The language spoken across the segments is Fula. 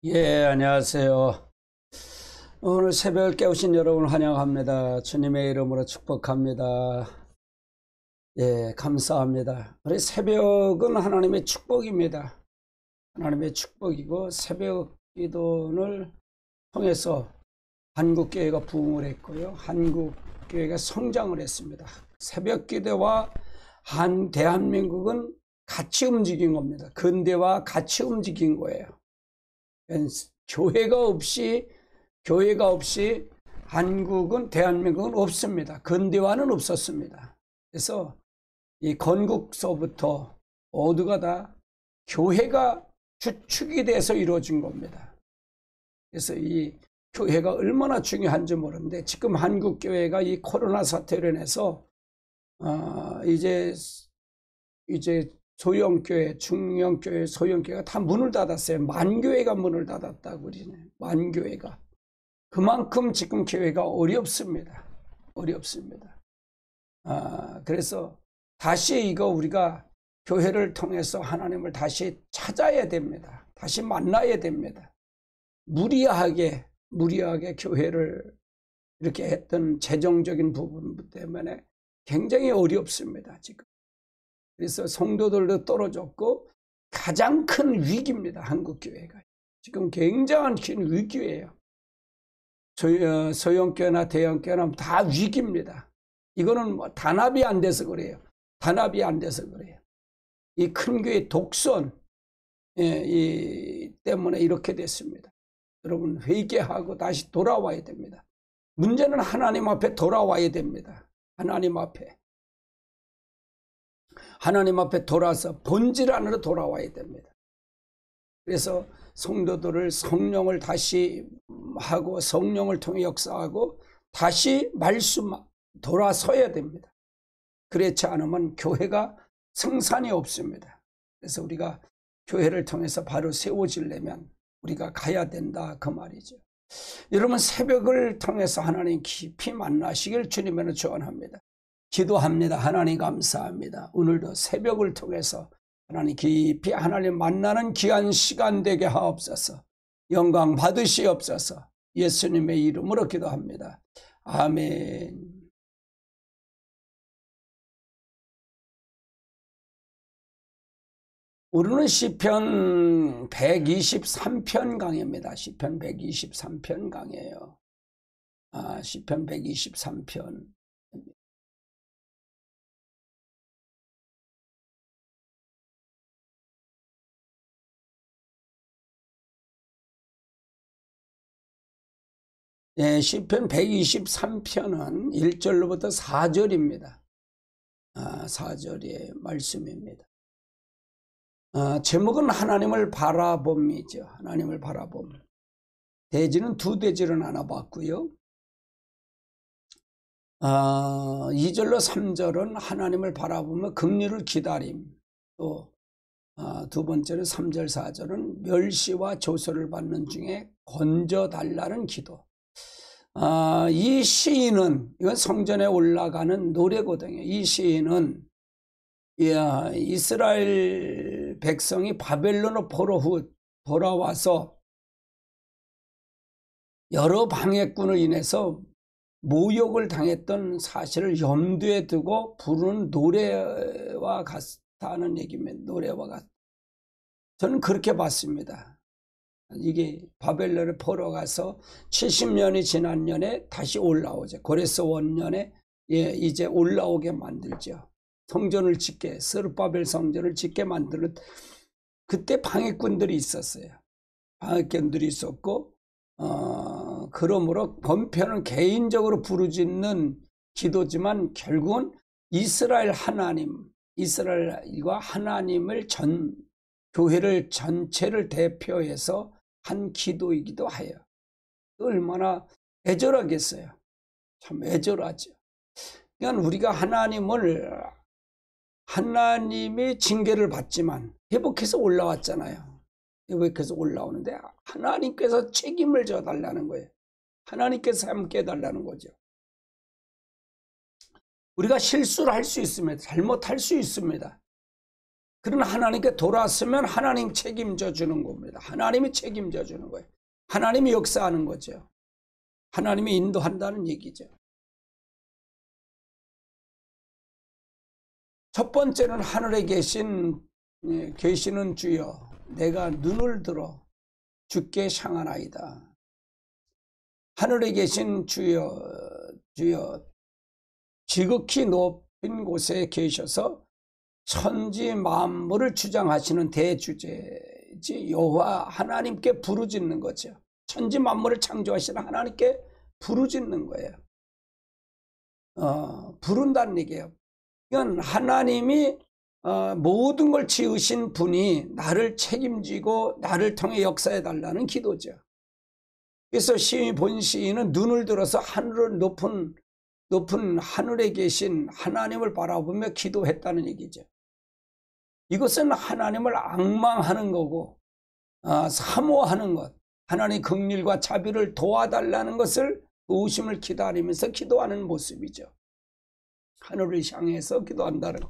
예, 안녕하세요. 오늘 새벽을 깨우신 여러분을 환영합니다. 주님의 이름으로 축복합니다. 예, 감사합니다. 우리 새벽은 하나님의 축복입니다. 하나님의 축복이고 새벽 기도를 통해서 한국교회가 부흥을 했고요. 한국교회가 성장을 했습니다. 새벽 기도와 대한민국은 같이 움직인 겁니다. 근대와 같이 움직인 거예요. 교회가 없이 한국은 대한민국은 없습니다. 근대화는 없었습니다. 그래서 이 건국서부터 모두가 다 교회가 주축이 돼서 이루어진 겁니다. 그래서 이 교회가 얼마나 중요한지 모르는데 지금 한국 교회가 이 코로나 사태로 인해서 이제 소형교회, 중형교회, 소형교회가 다 문을 닫았어요. 만교회가 문을 닫았다고 그러네. 만교회가. 그만큼 지금 교회가 어렵습니다. 어렵습니다. 그래서 다시 이거 우리가 교회를 통해서 하나님을 다시 찾아야 됩니다. 다시 만나야 됩니다. 무리하게 교회를 이렇게 했던 재정적인 부분 때문에 굉장히 어렵습니다. 지금. 그래서 성도들도 떨어졌고 가장 큰 위기입니다. 한국교회가. 지금 굉장한 큰 위기예요. 소형교회나 대형교회나 다 위기입니다. 이거는 뭐 단합이 안 돼서 그래요. 단합이 안 돼서 그래요. 이 큰 교회 독선 때문에 이렇게 됐습니다. 여러분 회개하고 다시 돌아와야 됩니다. 문제는 하나님 앞에 돌아와야 됩니다. 하나님 앞에 돌아서 본질 안으로 돌아와야 됩니다. 그래서 성도들을 성령을 다시 하고 성령을 통해 역사하고 다시 돌아서야 됩니다. 그렇지 않으면 교회가 승산이 없습니다. 그래서 우리가 교회를 통해서 바로 세워지려면 우리가 가야 된다 그 말이죠. 여러분 새벽을 통해서 하나님 깊이 만나시길 주님으로 축원합니다. 기도합니다. 하나님 감사합니다. 오늘도 새벽을 통해서 하나님 깊이 하나님 만나는 귀한 시간 되게 하옵소서. 영광 받으시옵소서. 예수님의 이름으로 기도합니다. 아멘. 오늘은 시편 123편 강해입니다. 시편 123편 강해요. 시편 123편. 시편 123편은 1절로부터 4절입니다. 4절의 말씀입니다. 제목은 하나님을 바라봄이죠. 하나님을 바라봄. 대지는 두 대지를 나눠봤고요. 2절로 3절은 하나님을 바라보며 긍휼을 기다림. 또 두 번째는 3절 4절은 멸시와 조소를 받는 중에 건져달라는 기도. 이 시인은 이건 성전에 올라가는 노래거든요. 이 시인은 이스라엘 백성이 바벨론으로 돌아와서 여러 방해꾼으로 인해서 모욕을 당했던 사실을 염두에 두고 부르는 노래와 같다는 얘기입니다. 노래와 같다. 저는 그렇게 봤습니다. 이게 바벨론에 포로가서 70년이 지난 년에 다시 올라오죠. 고레스 원년에 이제 올라오게 만들죠. 성전을 짓게, 스룹바벨 성전을 짓게 만드는 그때 방해꾼들이 있었어요. 방해꾼들이 있었고 그러므로 본편은 개인적으로 부르짖는 기도지만 결국은 이스라엘과 하나님을 교회를 전체를 대표해서 한 기도이기도 해요. 얼마나 애절하겠어요. 참 애절하죠. 그러니까 우리가 하나님의 징계를 받지만 회복해서 올라왔잖아요. 회복해서 올라오는데 하나님께서 책임을 져달라는 거예요. 하나님께서 함께 해달라는 거죠. 우리가 실수를 할 수 있습니다. 잘못할 수 있습니다. 그런 하나님께 돌아서면 하나님 책임져 주는 겁니다. 하나님이 책임져 주는 거예요. 하나님이 역사하는 거죠. 하나님이 인도한다는 얘기죠. 첫 번째는 하늘에 계시는 주여, 내가 눈을 들어 주께 향하나이다. 하늘에 계신 주여, 주여, 지극히 높은 곳에 계셔서 천지 만물을 주장하시는 대주제지 여호와 하나님께 부르짖는 거죠. 천지 만물을 창조하시는 하나님께 부르짖는 거예요. 부른다는 얘기예요. 이건 하나님이 모든 걸 지으신 분이 나를 책임지고 나를 통해 역사해 달라는 기도죠. 그래서 시인 본 시인은 눈을 들어서 하늘을 높은 하늘에 계신 하나님을 바라보며 기도했다는 얘기죠. 이것은 하나님을 앙망하는 거고 사모하는 것, 하나님의 긍휼과 자비를 도와달라는 것을 도우심을 기다리면서 기도하는 모습이죠. 하늘을 향해서 기도한다는 것.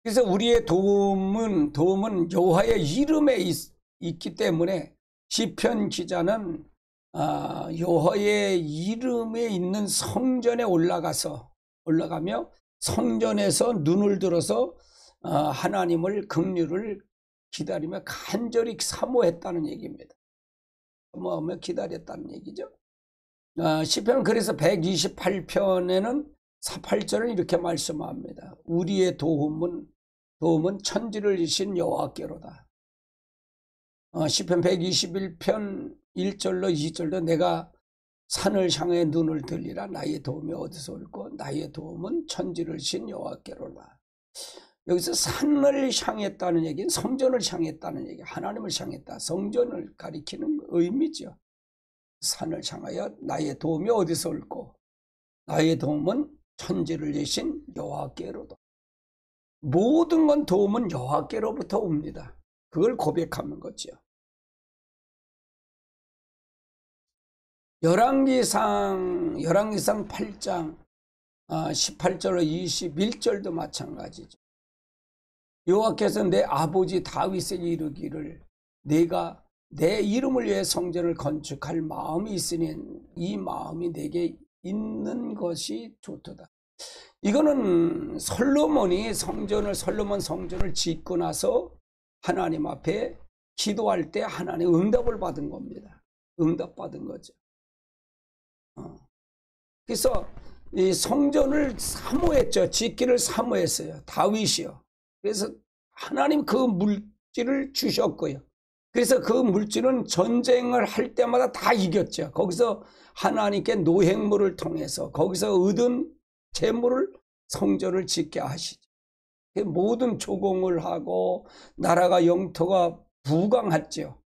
그래서 우리의 도움은 여호와의 이름에 있기 때문에 시편 기자는 여호와의 이름에 있는 성전에 올라가며 성전에서 눈을 들어서 하나님을 긍휼을 기다리며 간절히 사모했다는 얘기입니다. 사모하며 기다렸다는 얘기죠. 시편 그래서 128편에는 8절은 이렇게 말씀합니다. 우리의 도움은 천지를 이신 여호와께로다. 시편 121편 1절로 2절도 내가 산을 향해 눈을 들리라. 나의 도움이 어디서 올고 나의 도움은 천지를 신 여호와께로다. 여기서 산을 향했다는 얘기는 성전을 향했다는 얘기, 하나님을 향했다. 성전을 가리키는 의미죠. 산을 향하여 나의 도움이 어디서 올고 나의 도움은 천지를 내신 여호와께로다. 모든 건 도움은 여호와께로부터 옵니다. 그걸 고백하는 거죠. 열왕기상 8장 18절로 21절도 마찬가지죠. 여호와께서 내 아버지 다윗에게 이르기를 내가 내 이름을 위해 성전을 건축할 마음이 있으니 이 마음이 내게 있는 것이 좋도다. 이거는 솔로몬 성전을 짓고 나서 하나님 앞에 기도할 때 하나님 응답을 받은 겁니다. 응답받은 거죠. 그래서 이 성전을 사모했죠. 짓기를 사모했어요. 다윗이요. 그래서 하나님 그 물질을 주셨고요. 그래서 그 물질은 전쟁을 할 때마다 다 이겼죠. 거기서 하나님께 노획물을 통해서 거기서 얻은 재물을 성전을 짓게 하시죠. 모든 조공을 하고 나라가 영토가 부강했죠.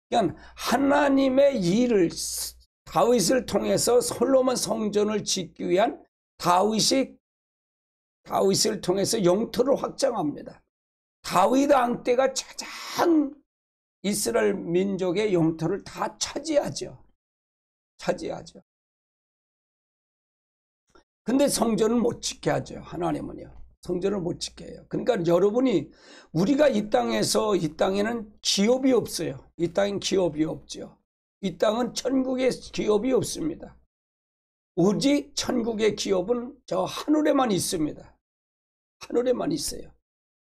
그러니까 하나님의 일을 다윗을 통해서 솔로몬 성전을 짓기 위한 다윗을 통해서 영토를 확장합니다. 다윗 왕 때가 가장 이스라엘 민족의 영토를 다 차지하죠. 근데 성전을 못 짓게 하죠. 하나님은요. 성전을 못 짓게 해요. 그러니까 여러분이 우리가 이 땅에는 기업이 없어요. 이 땅엔 기업이 없죠. 이 땅은 천국의 기업이 없습니다. 오직 천국의 기업은 저 하늘에만 있습니다. 하늘에만 있어요.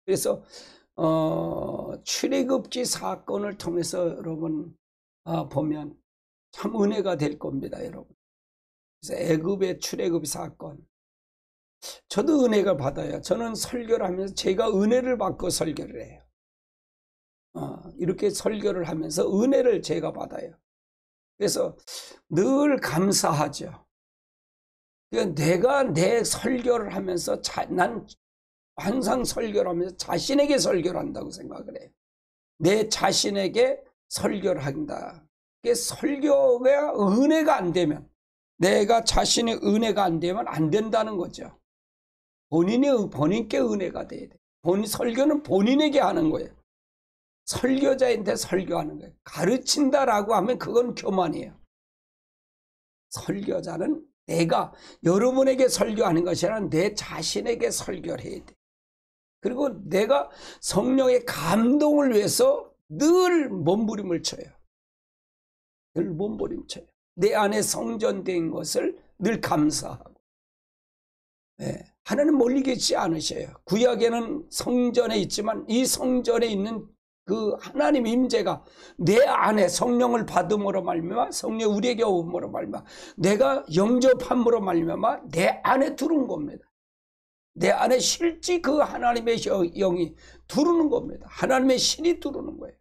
그래서 출애굽기 사건을 통해서 여러분 보면 참 은혜가 될 겁니다, 여러분. 그래서 애굽의 출애굽 사건, 저도 은혜가 받아요. 저는 설교를 하면서 제가 은혜를 받고 설교를 해요. 이렇게 설교를 하면서 은혜를 제가 받아요. 그래서 늘 감사하죠. 내가 내 설교를 하면서 난 항상 설교를 하면서 자신에게 설교를 한다고 생각을 해요. 내 자신에게 설교를 한다. 설교가 은혜가 안 되면, 내가 자신의 은혜가 안 되면 안 된다는 거죠. 본인께 은혜가 돼야 돼. 설교는 본인에게 하는 거예요. 설교자인데 설교하는 거예요. 가르친다라고 하면 그건 교만이에요. 설교자는 내가 여러분에게 설교하는 것이 아니라 내 자신에게 설교를 해야 돼. 그리고 내가 성령의 감동을 위해서 늘 몸부림을 쳐요. 늘 몸부림쳐요. 내 안에 성전된 것을 늘 감사하고. 네, 하나님 멀리 계시지 않으셔요. 구약에는 성전에 있지만 이 성전에 있는 그 하나님 임재가 내 안에 성령을 받음으로 말미암아, 성령 우리에게 오므로 말미암아, 내가 영접함으로 말미암아 내 안에 들어온 겁니다. 내 안에 실제 그 하나님의 영이 들어오는 겁니다. 하나님의 신이 들어오는 거예요.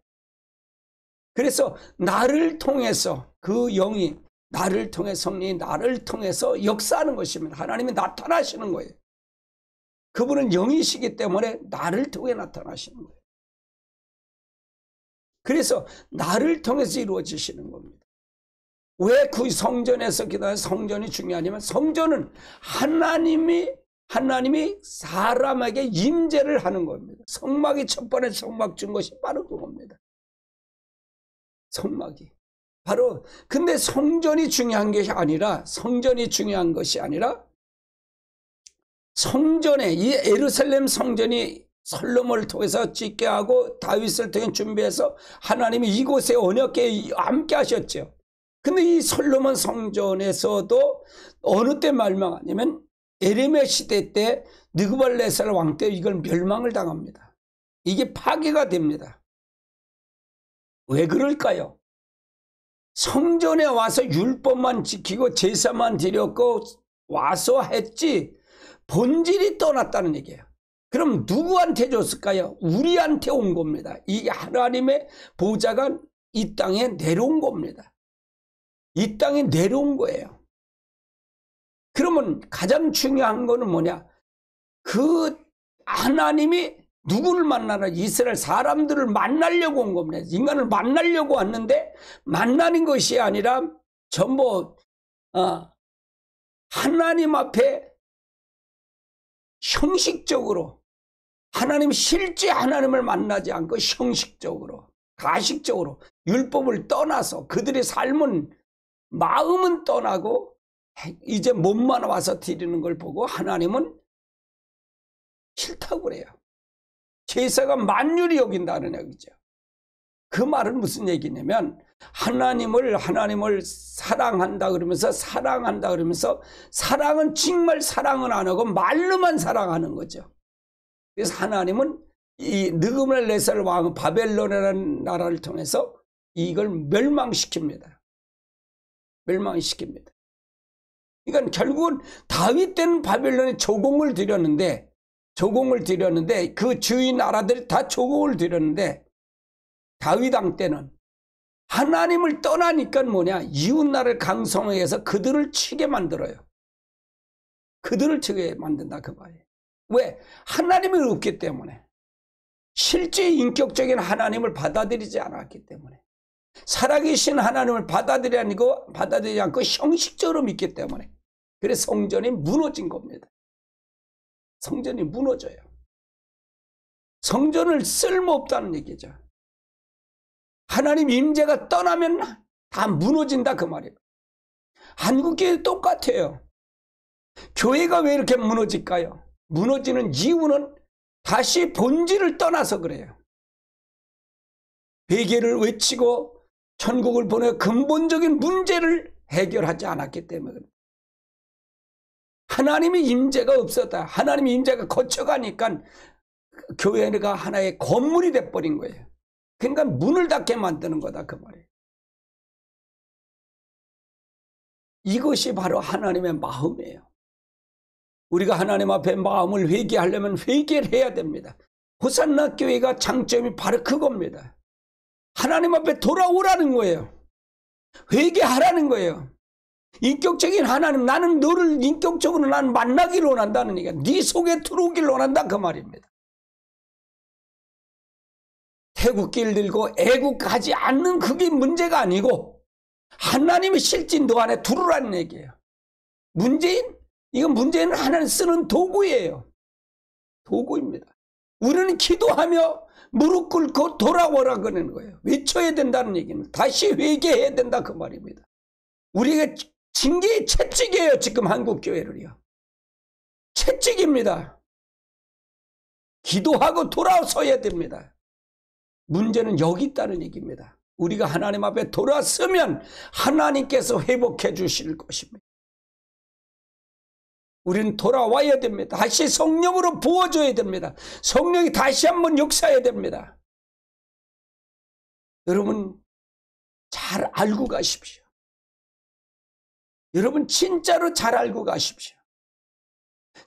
그래서 나를 통해서 그 영이 나를 통해 성령이 나를 통해서 역사하는 것입니다. 하나님이 나타나시는 거예요. 그분은 영이시기 때문에 나를 통해 나타나시는 거예요. 그래서 나를 통해서 이루어지시는 겁니다. 왜 그 성전에서 기도하는 성전이 중요하냐면 성전은 하나님이 사람에게 임재를 하는 겁니다. 성막이 첫 번째 성막 준 것이 바로 그겁니다. 성막이. 바로 근데 성전이 중요한 것이 아니라 성전에 이 예루살렘 성전이 솔로몬을 통해서 짓게 하고 다윗을 통해 준비해서 하나님이 이곳에 언약궤에 함께 하셨죠. 근데 이 솔로몬 성전에서도 어느 때 멸망하냐면 에레미야 시대 때 느부갓네살 왕 때 이걸 멸망을 당합니다. 이게 파괴가 됩니다. 왜 그럴까요? 성전에 와서 율법만 지키고 제사만 드렸고 와서 했지 본질이 떠났다는 얘기예요. 그럼 누구한테 줬을까요? 우리한테 온 겁니다. 이 하나님의 보좌가 이 땅에 내려온 겁니다. 이 땅에 내려온 거예요. 그러면 가장 중요한 거는 뭐냐? 그 하나님이 누구를 만나라? 이스라엘 사람들을 만나려고 온 겁니다. 인간을 만나려고 왔는데 만나는 것이 아니라 전부 하나님 앞에 형식적으로 하나님 실제 하나님을 만나지 않고 형식적으로 가식적으로 율법을 떠나서 그들의 삶은 마음은 떠나고 이제 몸만 와서 드리는 걸 보고 하나님은 싫다고 그래요. 제사가 만유리 여긴다는 얘기죠. 그 말은 무슨 얘기냐면 하나님을 사랑한다 그러면서 사랑은 정말 사랑은 안 하고 말로만 사랑하는 거죠. 그래서 하나님은 이 느부갓네살 왕 바벨론이라는 나라를 통해서 이걸 멸망시킵니다. 그러니까 결국은 다윗 때는 바벨론에 조공을 드렸는데 그 주위 나라들이 다 조공을 드렸는데 다윗 왕 때는 하나님을 떠나니까 뭐냐? 이웃나라를 강성해서 그들을 치게 만들어요. 그들을 치게 만든다 그 말이에요. 왜? 하나님이 없기 때문에. 실제 인격적인 하나님을 받아들이지 않았기 때문에. 살아계신 하나님을 받아들이지 않고 형식적으로 믿기 때문에. 그래서 성전이 무너진 겁니다. 성전이 무너져요. 성전을 쓸모없다는 얘기죠. 하나님 임재가 떠나면 다 무너진다 그 말이에요. 한국교회 똑같아요. 교회가 왜 이렇게 무너질까요? 무너지는 이유는 다시 본질을 떠나서 그래요. 회개를 외치고 천국을 보내 근본적인 문제를 해결하지 않았기 때문에 하나님의 임재가 없었다. 하나님의 임재가 거쳐가니까 교회가 하나의 건물이 돼버린 거예요. 그러니까 문을 닫게 만드는 거다 그 말이에요. 이것이 바로 하나님의 마음이에요. 우리가 하나님 앞에 마음을 회개하려면 회개를 해야 됩니다. 호산나 교회가 장점이 바로 그겁니다. 하나님 앞에 돌아오라는 거예요. 회개하라는 거예요. 인격적인 하나님, 나는 너를 인격적으로 난 만나기를 원한다는 얘기야. 네 속에 들어오기를 원한다 그 말입니다. 태국길 들고 애국하지 않는 그게 문제가 아니고 하나님의 실제 너 안에 들어오라는 얘기예요. 문제는 하나님 쓰는 도구예요. 도구입니다. 우리는 기도하며 무릎 꿇고 돌아오라 그러는 거예요. 외쳐야 된다는 얘기는 다시 회개해야 된다 그 말입니다. 우리가 징계 채찍이에요. 지금 한국 교회를요. 채찍입니다. 기도하고 돌아서야 됩니다. 문제는 여기 있다는 얘기입니다. 우리가 하나님 앞에 돌아서면 하나님께서 회복해 주실 것입니다. 우리는 돌아와야 됩니다. 다시 성령으로 부어줘야 됩니다. 성령이 다시 한번 역사해야 됩니다. 여러분 잘 알고 가십시오. 여러분 진짜로 잘 알고 가십시오.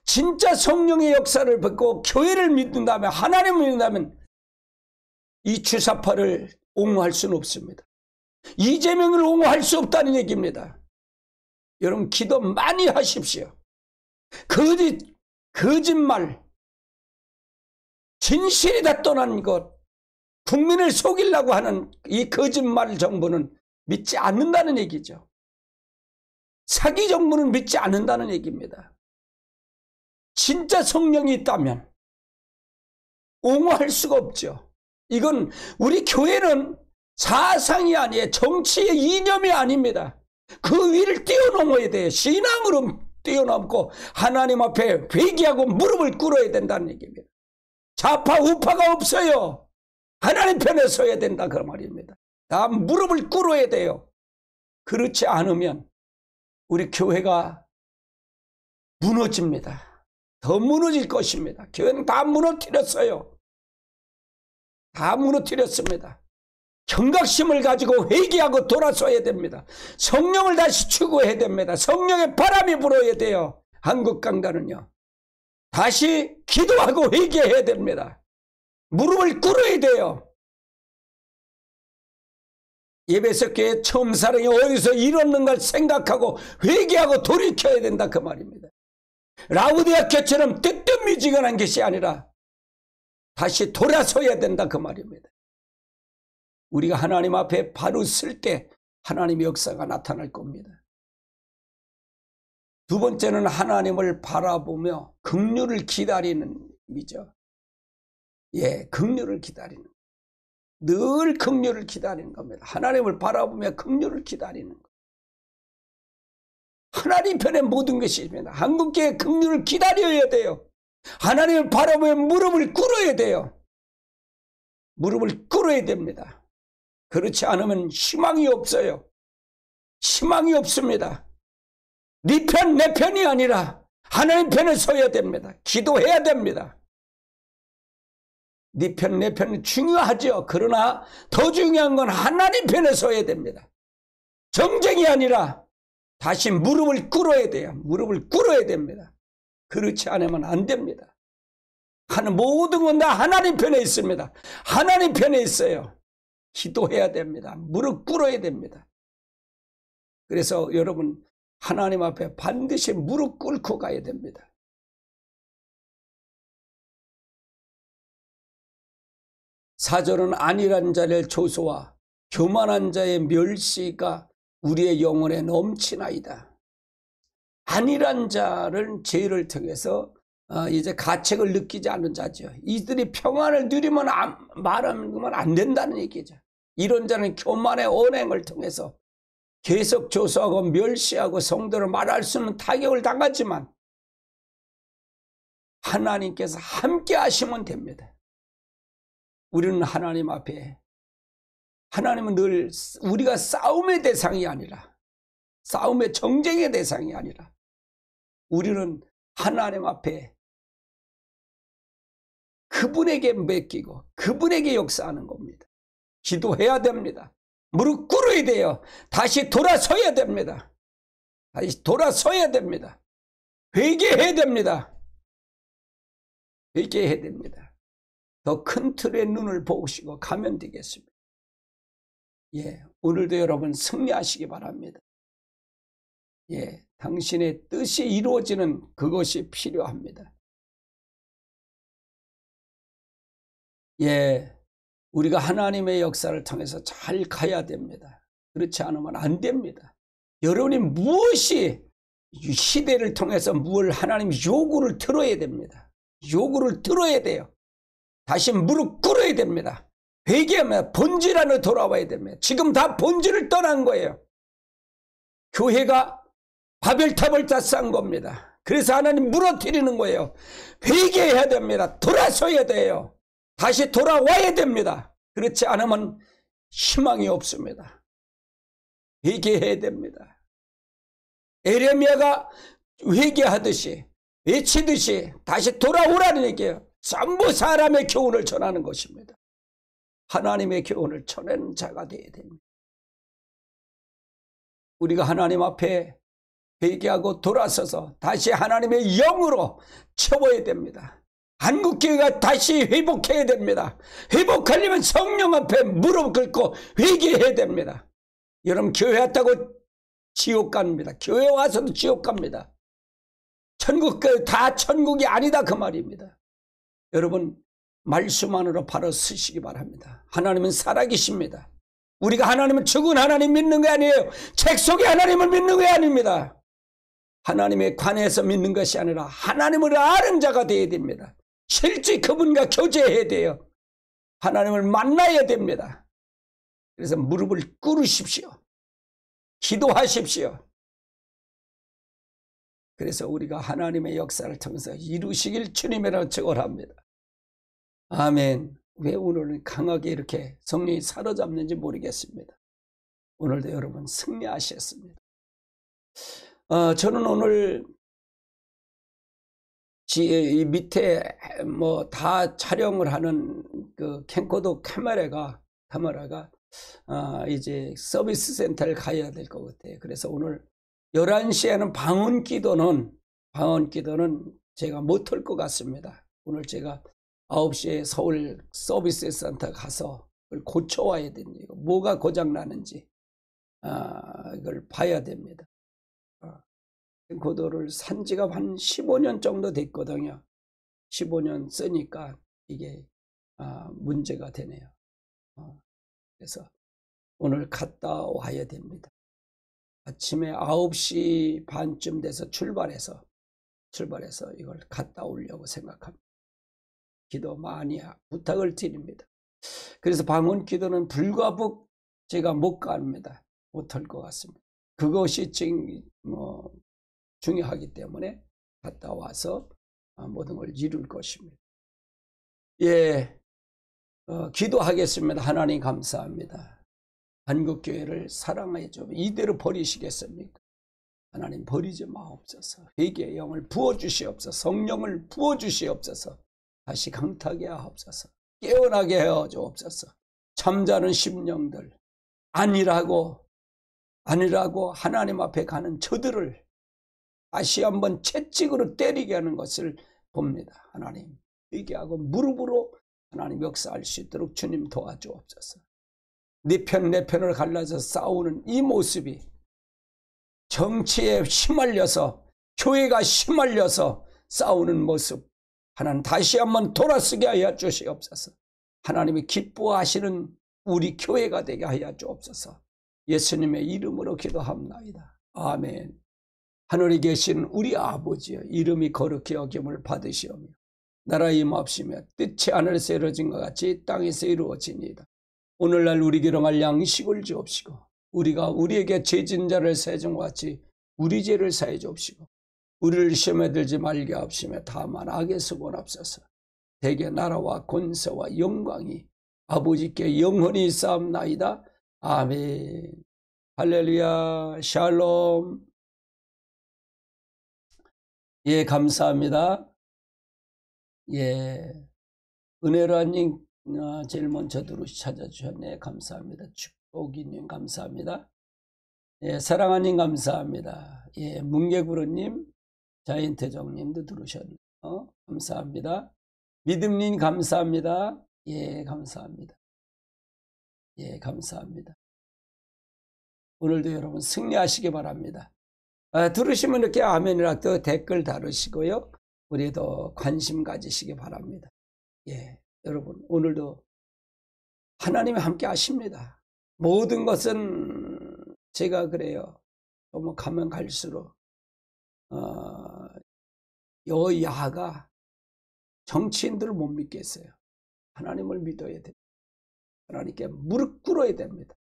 진짜 성령의 역사를 받고 교회를 믿는다면, 하나님을 믿는다면 이 주사파를 옹호할 수는 없습니다. 이재명을 옹호할 수 없다는 얘기입니다. 여러분 기도 많이 하십시오. 거짓말, 진실이 다 떠난 것, 국민을 속이려고 하는 이 거짓말 정부는 믿지 않는다는 얘기죠. 사기 정부는 믿지 않는다는 얘기입니다. 진짜 성령이 있다면 옹호할 수가 없죠. 이건 우리 교회는 사상이 아니에요. 정치의 이념이 아닙니다. 그 위를 뛰어넘어야 돼요. 신앙으로 뛰어넘고 하나님 앞에 회개하고 무릎을 꿇어야 된다는 얘기입니다. 좌파 우파가 없어요. 하나님 편에 서야 된다 그 말입니다. 다 무릎을 꿇어야 돼요. 그렇지 않으면 우리 교회가 무너집니다. 더 무너질 것입니다. 교회는 다 무너뜨렸어요. 다 무너뜨렸습니다. 경각심을 가지고 회개하고 돌아서야 됩니다. 성령을 다시 추구해야 됩니다. 성령의 바람이 불어야 돼요. 한국 강단은요. 다시 기도하고 회개해야 됩니다. 무릎을 꿇어야 돼요. 예배석 교회 처음 사랑이 어디서 이뤘는가를 생각하고 회개하고 돌이켜야 된다 그 말입니다. 라우디아 교회처럼 뜨뜻미지근한 것이 아니라 다시 돌아서야 된다 그 말입니다. 우리가 하나님 앞에 바로 설 때 하나님의 역사가 나타날 겁니다. 두 번째는 하나님을 바라보며 긍휼을 기다리는 의미죠. 예, 긍휼을 기다리는. 늘 긍휼을 기다리는 겁니다. 하나님을 바라보며 긍휼을 기다리는 것. 하나님 편에 모든 것이 있습니다. 한국교회 긍휼을 기다려야 돼요. 하나님을 바라보며 무릎을 꿇어야 돼요. 무릎을 꿇어야 됩니다. 그렇지 않으면 희망이 없어요. 희망이 없습니다. 네 편, 내 편이 아니라 하나님 편에 서야 됩니다. 기도해야 됩니다. 네 편, 내 편은 중요하죠. 그러나 더 중요한 건 하나님 편에 서야 됩니다. 정쟁이 아니라 다시 무릎을 꿇어야 돼요. 무릎을 꿇어야 됩니다. 그렇지 않으면 안 됩니다. 모든 건 다 하나님 편에 있습니다. 하나님 편에 있어요. 기도해야 됩니다. 무릎 꿇어야 됩니다. 그래서 여러분 하나님 앞에 반드시 무릎 꿇고 가야 됩니다. 사절은 안일한 자의 조소와 교만한 자의 멸시가 우리의 영혼에 넘치나이다. 안일한 자를 죄를 통해서 이제 가책을 느끼지 않는 자죠. 이들이 평안을 누리면 말하면 안 된다는 얘기죠. 이런 자는 교만의 언행을 통해서 계속 조소하고 멸시하고 성도를 말할 수는 타격을 당하지만 하나님께서 함께 하시면 됩니다. 우리는 하나님 앞에, 하나님은 늘 우리가 싸움의 대상이 아니라, 싸움의 정쟁의 대상이 아니라 우리는 하나님 앞에 그분에게 맡기고 그분에게 역사하는 겁니다. 기도해야 됩니다. 무릎 꿇어야 돼요. 다시 돌아서야 됩니다. 다시 돌아서야 됩니다. 회개해야 됩니다. 회개해야 됩니다. 더 큰 틀의 눈을 보시고 가면 되겠습니다. 예, 오늘도 여러분 승리하시기 바랍니다. 예, 당신의 뜻이 이루어지는 그것이 필요합니다. 예, 우리가 하나님의 역사를 통해서 잘 가야 됩니다. 그렇지 않으면 안 됩니다. 여러분이 무엇이 시대를 통해서 무엇을 하나님 요구를 들어야 됩니다. 요구를 들어야 돼요. 다시 무릎 꿇어야 됩니다. 회개하면 본질 안으로 돌아와야 됩니다. 지금 다 본질을 떠난 거예요. 교회가 바벨탑을 다 쌓은 겁니다. 그래서 하나님 무너뜨리는 거예요. 회개해야 됩니다. 돌아서야 돼요. 다시 돌아와야 됩니다. 그렇지 않으면 희망이 없습니다. 회개해야 됩니다. 에레미야가 회개하듯이 외치듯이 다시 돌아오라는 얘기예요. 전부 사람의 교훈을 전하는 것입니다. 하나님의 교훈을 전하는 자가 되어야 됩니다. 우리가 하나님 앞에 회개하고 돌아서서 다시 하나님의 영으로 채워야 됩니다. 한국교회가 다시 회복해야 됩니다. 회복하려면 성령 앞에 무릎 꿇고 회개해야 됩니다. 여러분 교회 왔다고 지옥 갑니다. 교회 와서도 지옥 갑니다. 천국 다 천국이 아니다 그 말입니다. 여러분 말씀 안으로 바로 서시기 바랍니다. 하나님은 살아계십니다. 우리가 하나님은 죽은 하나님 믿는 게 아니에요. 책 속에 하나님을 믿는 게 아닙니다. 하나님에 관해서 믿는 것이 아니라 하나님을 아는 자가 되어야 됩니다. 실제 그분과 교제해야 돼요. 하나님을 만나야 됩니다. 그래서 무릎을 꿇으십시오. 기도하십시오. 그래서 우리가 하나님의 역사를 통해서 이루시길 주님이라고 축원합니다. 아멘. 왜 오늘은 강하게 이렇게 성령이 사로잡는지 모르겠습니다. 오늘도 여러분 승리하셨습니다. 저는 오늘 이 밑에 뭐 다 촬영을 하는 그 캠코더 카메라가 이제 서비스 센터를 가야 될 것 같아요. 그래서 오늘 11시에는 방언 기도는 제가 못할 것 같습니다. 오늘 제가 9시에 서울 서비스 센터 가서 그걸 고쳐와야 됩니다. 뭐가 고장나는지 이걸 봐야 됩니다. 캠코더를 산 지가 한 15년 정도 됐거든요. 15년 쓰니까 이게 문제가 되네요. 그래서 오늘 갔다 와야 됩니다. 아침에 9시 반쯤 돼서 출발해서 이걸 갔다 오려고 생각합니다. 기도 많이 부탁을 드립니다. 그래서 방언 기도는 불과북 제가 못 갑니다. 못할 것 같습니다. 그것이 중요하기 때문에 갔다 와서 모든 걸 이룰 것입니다. 예, 기도하겠습니다. 하나님 감사합니다. 한국교회를 사랑해 줘. 이대로 버리시겠습니까? 하나님 버리지 마옵소서. 회개의 영을 부어주시옵소서. 성령을 부어주시옵소서. 다시 강타게 하옵소서. 깨어나게 하여 주옵소서. 잠자는 심령들 아니라고 하나님 앞에 가는 저들을 다시 한번 채찍으로 때리게 하는 것을 봅니다. 하나님 회개하고 무릎으로 하나님 역사할 수 있도록 주님 도와주옵소서. 네 편 내 편을 갈라서 싸우는 이 모습이 정치에 휘말려서 교회가 휘말려서 싸우는 모습 하나님 다시 한번 돌아서게 하여 주시옵소서. 하나님이 기뻐하시는 우리 교회가 되게 하여 주옵소서. 예수님의 이름으로 기도합나이다. 아멘. 하늘에 계신 우리 아버지여, 이름이 거룩히 여김을 받으시오며 나라 임합시며 뜻이 하늘에서 이루어진 것 같이 땅에서 이루어지니이다. 오늘날 우리 기름할 양식을 주옵시고 우리가 우리에게 죄진 자를 사해준 것 같이 우리 죄를 사해 주옵시고 우리를 시험에 들지 말게 하옵시며 다만 악에서 구원하옵소서. 대개 나라와 권세와 영광이 아버지께 영원히 쌓옵나이다. 아멘. 할렐루야. 샬롬. 예, 감사합니다. 예, 은혜로한님 제일 먼저 찾아주셨네. 감사합니다. 축복이님 감사합니다. 예, 사랑하님 감사합니다. 예, 문개구루님, 자인트정님도 들어오셨네요. 감사합니다. 믿음님 감사합니다. 예, 감사합니다. 예, 감사합니다. 오늘도 여러분 승리하시기 바랍니다. 들으시면 이렇게 아멘이라 또 댓글 다루시고요. 우리도 관심 가지시기 바랍니다. 예, 여러분 오늘도 하나님이 함께 하십니다. 모든 것은 제가 그래요. 너무 가면 갈수록 여야가 정치인들을 못 믿겠어요. 하나님을 믿어야 됩니다. 하나님께 무릎 꿇어야 됩니다.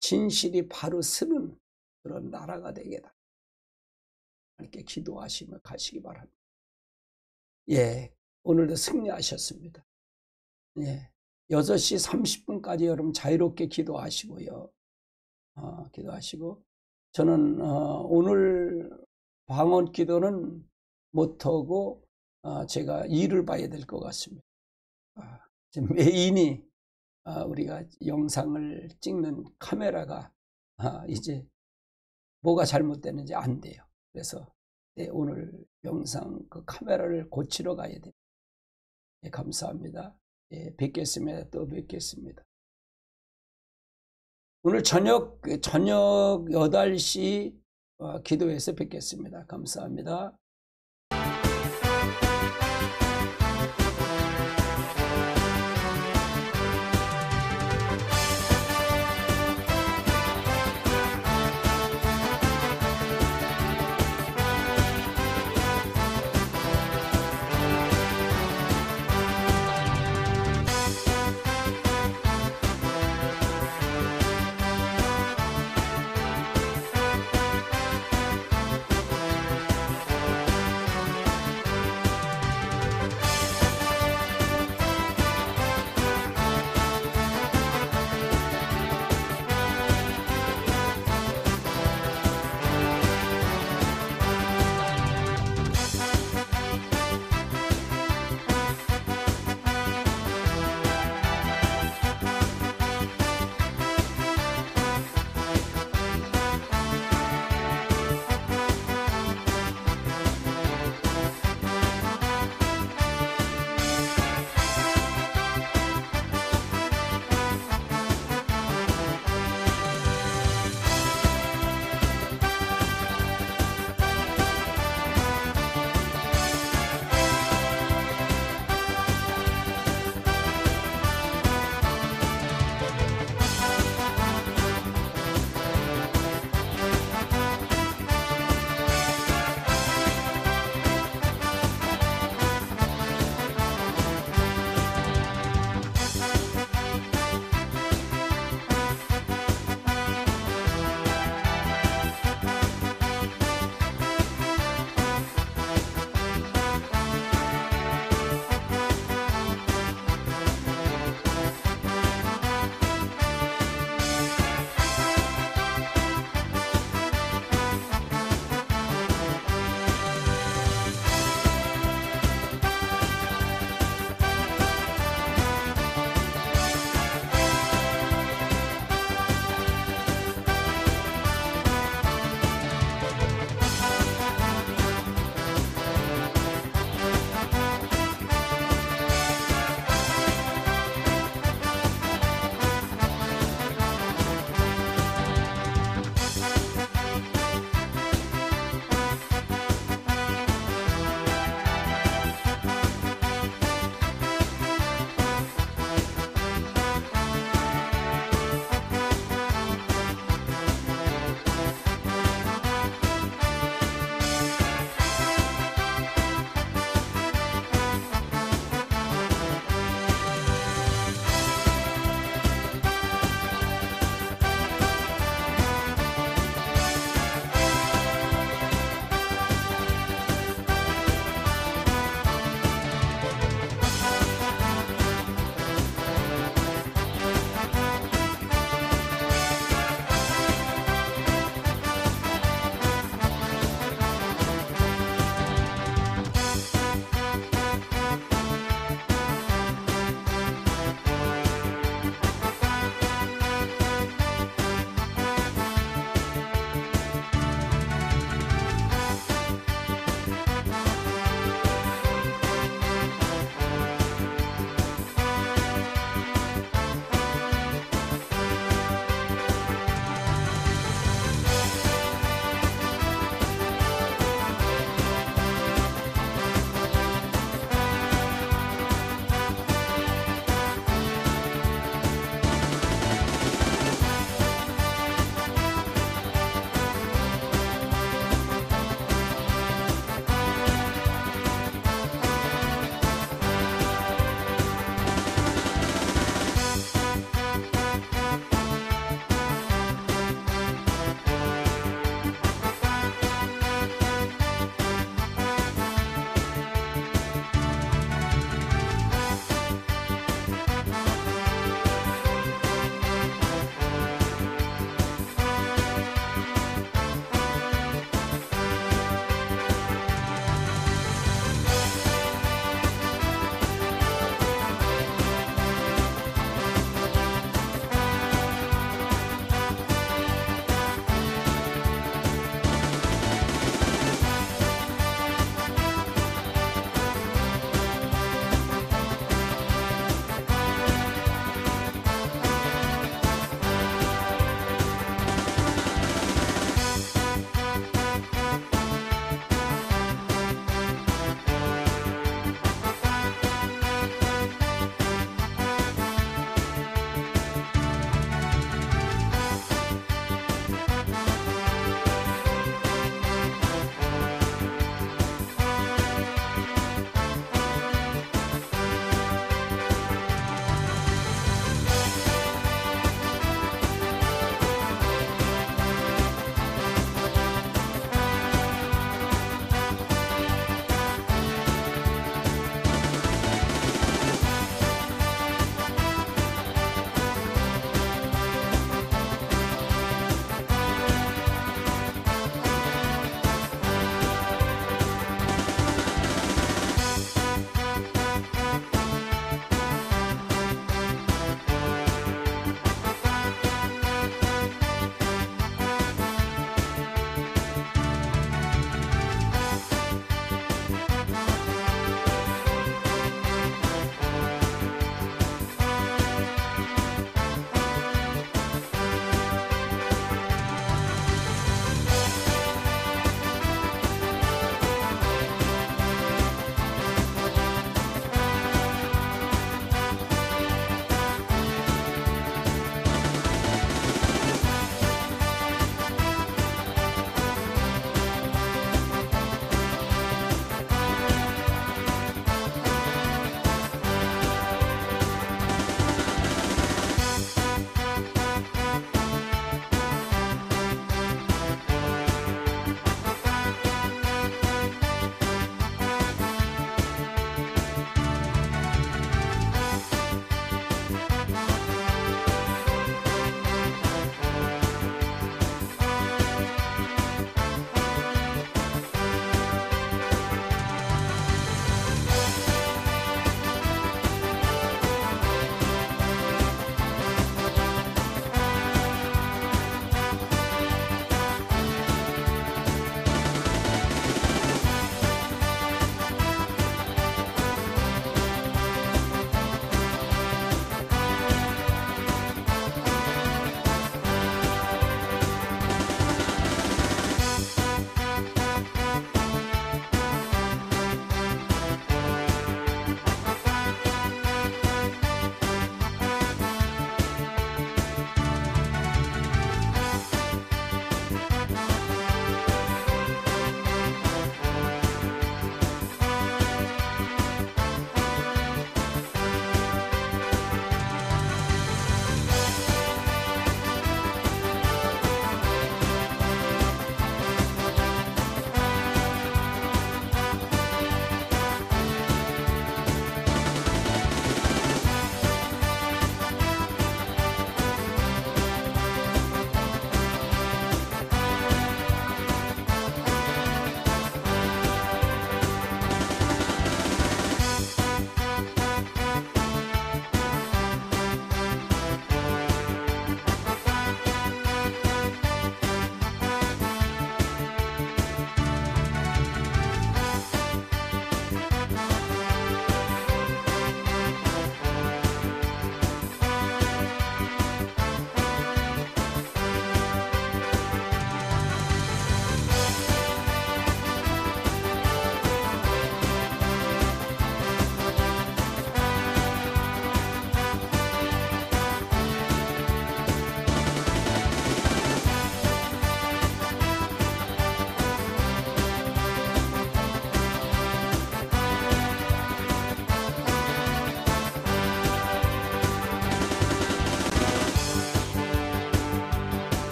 진실이 바로 서는 그런 나라가 되게 하나님께 기도하시며 가시기 바랍니다. 예, 오늘도 승리하셨습니다. 예, 6시 30분까지 여러분 자유롭게 기도하시고요. 기도하시고 저는 오늘 방언 기도는 못하고 제가 일을 봐야 될 것 같습니다. 지금 메인이 우리가 영상을 찍는 카메라가 이제 뭐가 잘못되는지 안 돼요. 그래서 오늘 영상 그 카메라를 고치러 가야 됩니다. 예, 감사합니다. 예, 뵙겠습니다. 또 뵙겠습니다. 오늘 저녁 8시 기도회에서 뵙겠습니다. 감사합니다.